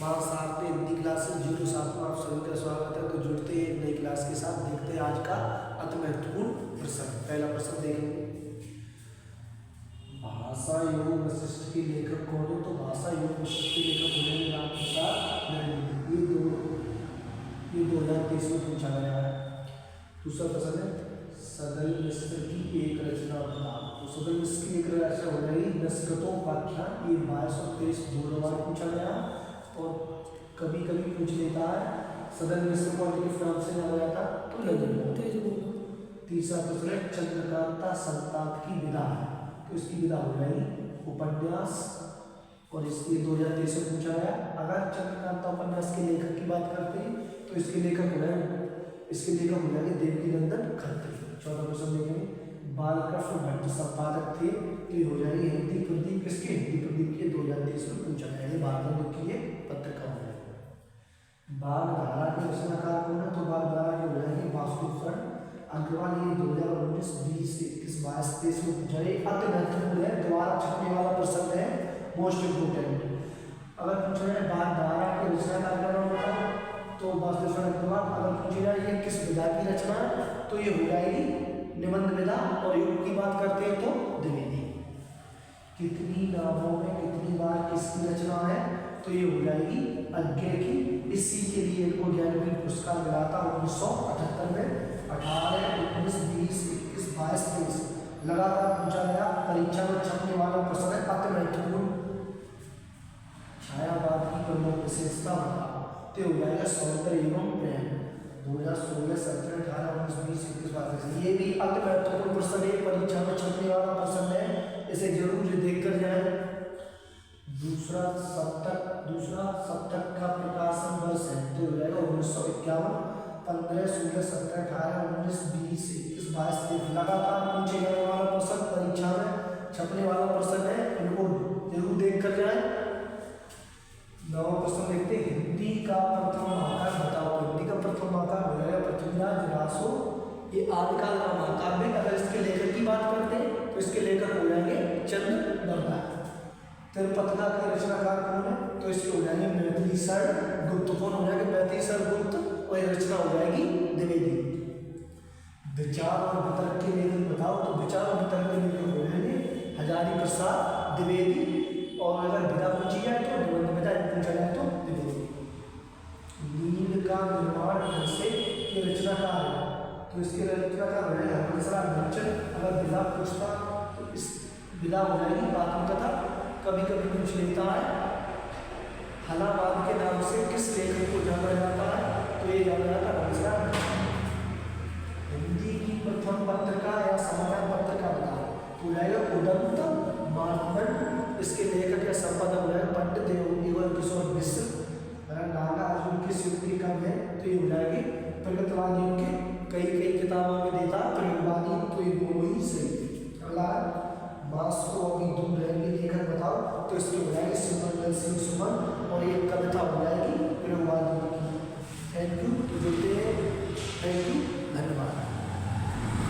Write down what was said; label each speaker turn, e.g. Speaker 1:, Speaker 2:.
Speaker 1: साथ में हिंदी क्लासेस 07 में आप सभी का स्वागत है। तो जुड़ते हैं एक नई क्लास के साथ। देखते हैं आज का अति महत्वपूर्ण प्रश्न। पहला प्रश्न देखेंगे, भाषा योग वशिष्ठ के लेखक कौन है? तो भाषा योग वशिष्ठ के लेखक होंगे रामप्रसाद नरेंद्र। ये 2023 में पूछा गया है। दूसरा प्रश्न है, सदल मिश्र की एक रचना बताओ। तो सदल मिश्र की एक रचना हो जाएगी नस्कृतोपाख्यान। ये 2223 2 बार पूछा गया और कभी कभी पूछ लेता है। सदल मिश्र को किस नाम से जाना जाता? तो नजम। तीसरा प्रश्न है, चंद्रकांता संताप की विधा है। तो इसकी विधा हो जाएगी उपन्यास और इसलिए 2023 में पूछा गया। अगर चंद्रकांता उपन्यास के लेखक की बात करते हैं तो इसके लेखक हो जाएंगे देवकीनंदन खत्री। चौथा प्रश्न देखेंगे, बालकृष्ण भट्ट संपादक थे। तो ये हो जाएगी हिंदी प्रदीप। किसके? हिंदी प्रदीप के 2023 में पूछा गया। ये बालकृष्ण की ये पत्रिका हो जाएगी। बागधारा के रचनाकार कौन है? तो बागधारा के हो जाएंगे वासुदेव अग्रवाल। ये 2019 20 21 22 23 में पूछा है। अति महत्वपूर्ण है, दोबारा छपने वाला प्रश्न है, मोस्ट इम्पोर्टेंट। अगर पूछा जाए बागधारा के रचनाकार का नाम बताओ तो वासुदेव अग्रवाल। अगर पूछी जाए ये किस विधा की रचना है तो ये हो जाएगी निबंध विधा। और योग की बात करते हैं तो द्विवेदी। कितनी नामों में कितनी बार किसकी रचना है? तो ये हो जाएगी अज्ञे की। इसी के लिए इनको ज्ञानपीठ पुरस्कार मिला था 1978 में। 18 19 20 21 22 23 लगातार पूछा गया। परीक्षा में छपने वाला प्रश्न है अति महत्वपूर्ण। छायावाद की प्रमुख विशेषता बताओ। तो हो जाएगा सौंदर्य एवं प्रेम। 2016 17 18 19 20 21 22। ये भी अति महत्वपूर्ण प्रश्न है, परीक्षा में छपने वाला प्रश्न है, इसे जरूर देख कर जाए। दूसरा सप्तक का प्रकाशन वर्ष है। तो हो जाएगा 1951। 15 16 17 18 19 20 21 22 23 लगातार पूछे जाने वाला प्रश्न, परीक्षा में छपने वाला प्रश्न है, इनको जरूर देख कर जाए। नवा प्रश्न देखते हैं, हिंदी का प्रथम महाकाव्य बताओ। हिंदी का प्रथम महाकाव्य हो जाएगा पृथ्वीराज रासो। ये आदिकाल का महाकाव्य। अगर इसके लेखक की बात करते हैं तो इसके लेखक हो जाएंगे चंद्रवर्मा। तिरुपतका के रचनाकार कौन है? तो इसके हो जाएंगे मैथिलीशरण गुप्त। कौन हो जाएंगे? मैथिलीशरण गुप्त। और ये रचना हो जाएगी द्विवेदी। विचार और वितर्क के लेखक बताओ। तो विचार और वितर्क के लेखक हो जाएंगे हजारी प्रसाद द्विवेदी। और अगर विधा पूछी जाए तो निबंध विधा, पूछा जाए तो द्विवेदी। नील का निर्माण कैसे के रचनाकार है? तो इसके रचनाकार हो जाएंगे हंसराज बच्चन। अगर विधा पूछता तो इस विधा हो जाएगी आत्मकथा। कभी कभी पूछ लेता है हलावाद के नाम से किस लेखक को जाना जाता है? तो ये जाना जाता है हंसराज बच्चन। हिंदी की प्रथम पत्रिका या समाचार पत्रिका बताओ। तो जाएगा उदंत मानदंड। इसके लेखक या संपादक हो जाएगा पंडित देवकीनंदन किशोर मिश्र। नागा अर्जुन की स्वीकृति कब है? तो ये हो जाएगी प्रगतवादियों के कई किताबों में देता प्रगतवादी। तो ये दोनों ही सही। अगला मास को अभी दूर रहेंगे लेखक बताओ। तो इसके हो जाएगी सिमरन सिंह सुमन। और ये कविता हो जाएगी प्रगतवादी की। Thank you. तो जुड़ते हैं। Thank you.